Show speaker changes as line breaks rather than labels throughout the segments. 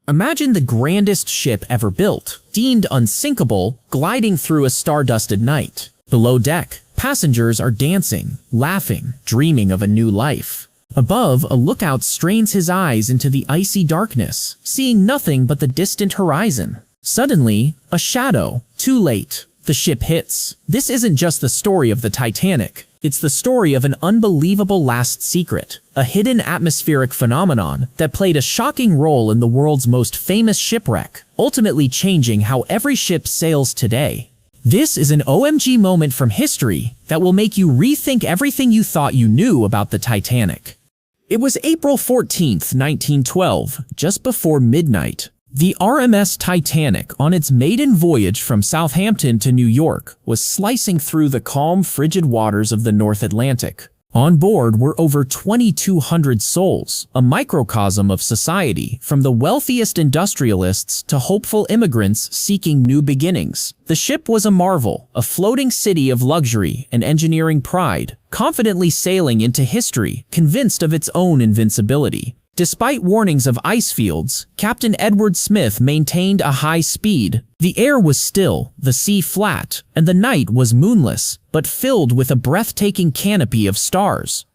Imagine the grandest ship ever built, deemed unsinkable, gliding through a star-dusted night. Below deck, passengers are dancing, laughing, dreaming of a new life. Above, a lookout strains his eyes into the icy darkness, seeing nothing but the distant horizon. Suddenly, a shadow. Too late. The ship hits. This isn't just the story of the Titanic. It's the story of an unbelievable last secret, a hidden atmospheric phenomenon that played a shocking role in the world's most famous shipwreck, ultimately changing how every ship sails today. This is an OMG moment from history that will make you rethink everything you thought you knew about the Titanic. It was April 14th, 1912, just before midnight. The RMS Titanic, on its maiden voyage from Southampton to New York, was slicing through the calm, frigid waters of the North Atlantic. On board were over 2,200 souls, a microcosm of society, from the wealthiest industrialists to hopeful immigrants seeking new beginnings. The ship was a marvel, a floating city of luxury and engineering pride, confidently sailing into history, convinced of its own invincibility. Despite warnings of ice fields, Captain Edward Smith maintained a high speed. The air was still, the sea flat, and the night was moonless, but filled with a breathtaking canopy of stars.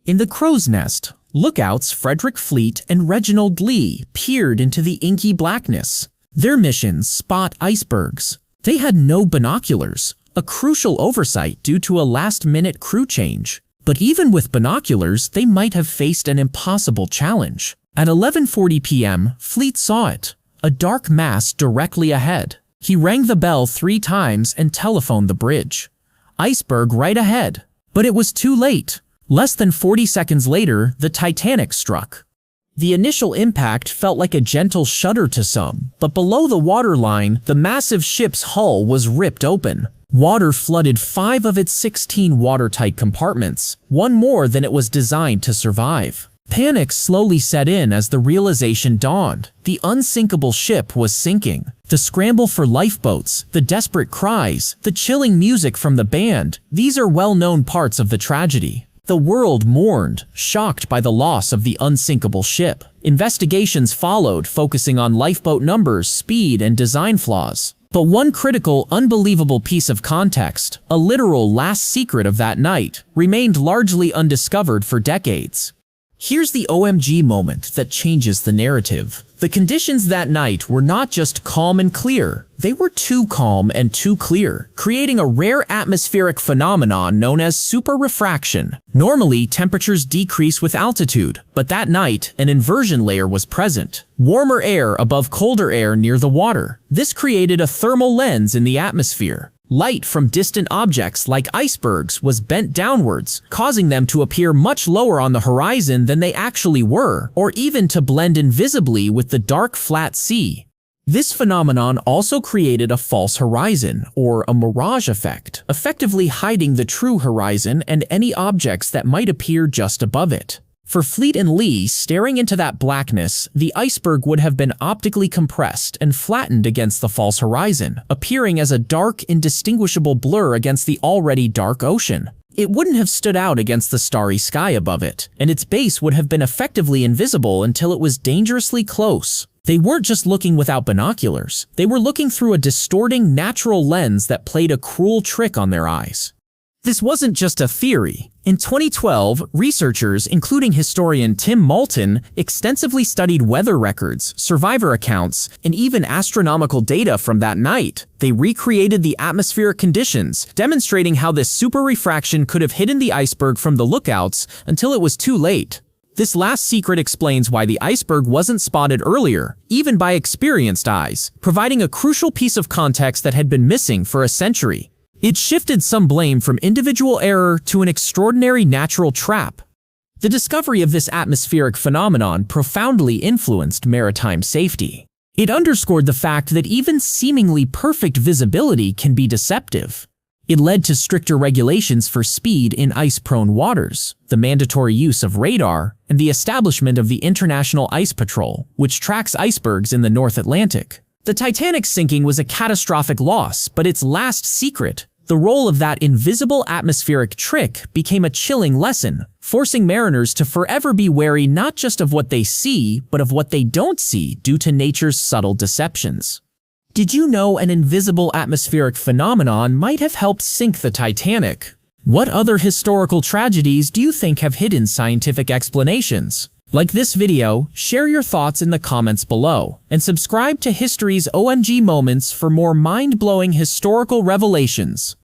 In the crow's nest, lookouts Frederick Fleet and Reginald Lee peered into the inky blackness. Their mission: spot icebergs. They had no binoculars, a crucial oversight due to a last-minute crew change. But even with binoculars, they might have faced an impossible challenge. At 11:40 p.m., Fleet saw it, a dark mass directly ahead. He rang the bell 3 times and telephoned the bridge. Iceberg right ahead. But it was too late. Less than 40 seconds later, the Titanic struck. The initial impact felt like a gentle shudder to some, but below the waterline, the massive ship's hull was ripped open. Water flooded 5 of its 16 watertight compartments, one more than it was designed to survive. Panic slowly set in as the realization dawned. The unsinkable ship was sinking. The scramble for lifeboats, the desperate cries, the chilling music from the band, these are well-known parts of the tragedy. The world mourned, shocked by the loss of the unsinkable ship. Investigations followed, focusing on lifeboat numbers, speed, and design flaws. But one critical, unbelievable piece of context, a literal last secret of that night, remained largely undiscovered for decades. Here's the OMG moment that changes the narrative. The conditions that night were not just calm and clear, they were too calm and too clear, creating a rare atmospheric phenomenon known as super-refraction. Normally, temperatures decrease with altitude, but that night, an inversion layer was present. Warmer air above colder air near the water. This created a thermal lens in the atmosphere. Light from distant objects like icebergs was bent downwards, causing them to appear much lower on the horizon than they actually were, or even to blend invisibly with the dark, flat sea. This phenomenon also created a false horizon, or a mirage effect, effectively hiding the true horizon and any objects that might appear just above it. For Fleet and Lee, staring into that blackness, the iceberg would have been optically compressed and flattened against the false horizon, appearing as a dark, indistinguishable blur against the already dark ocean. It wouldn't have stood out against the starry sky above it, and its base would have been effectively invisible until it was dangerously close. They weren't just looking without binoculars, they were looking through a distorting, natural lens that played a cruel trick on their eyes. This wasn't just a theory. In 2012, researchers, including historian Tim Moulton, extensively studied weather records, survivor accounts, and even astronomical data from that night. They recreated the atmospheric conditions, demonstrating how this super-refraction could have hidden the iceberg from the lookouts until it was too late. This last secret explains why the iceberg wasn't spotted earlier, even by experienced eyes, providing a crucial piece of context that had been missing for a century. It shifted some blame from individual error to an extraordinary natural trap. The discovery of this atmospheric phenomenon profoundly influenced maritime safety. It underscored the fact that even seemingly perfect visibility can be deceptive. It led to stricter regulations for speed in ice-prone waters, the mandatory use of radar, and the establishment of the International Ice Patrol, which tracks icebergs in the North Atlantic. The Titanic's sinking was a catastrophic loss, but its last secret, the role of that invisible atmospheric trick, became a chilling lesson. forcing mariners to forever be wary not just of what they see, but of what they don't see due to nature's subtle deceptions. Did you know an invisible atmospheric phenomenon might have helped sink the Titanic? What other historical tragedies do you think have hidden scientific explanations? Like this video, share your thoughts in the comments below, and subscribe to History's OMG Moments for more mind-blowing historical revelations.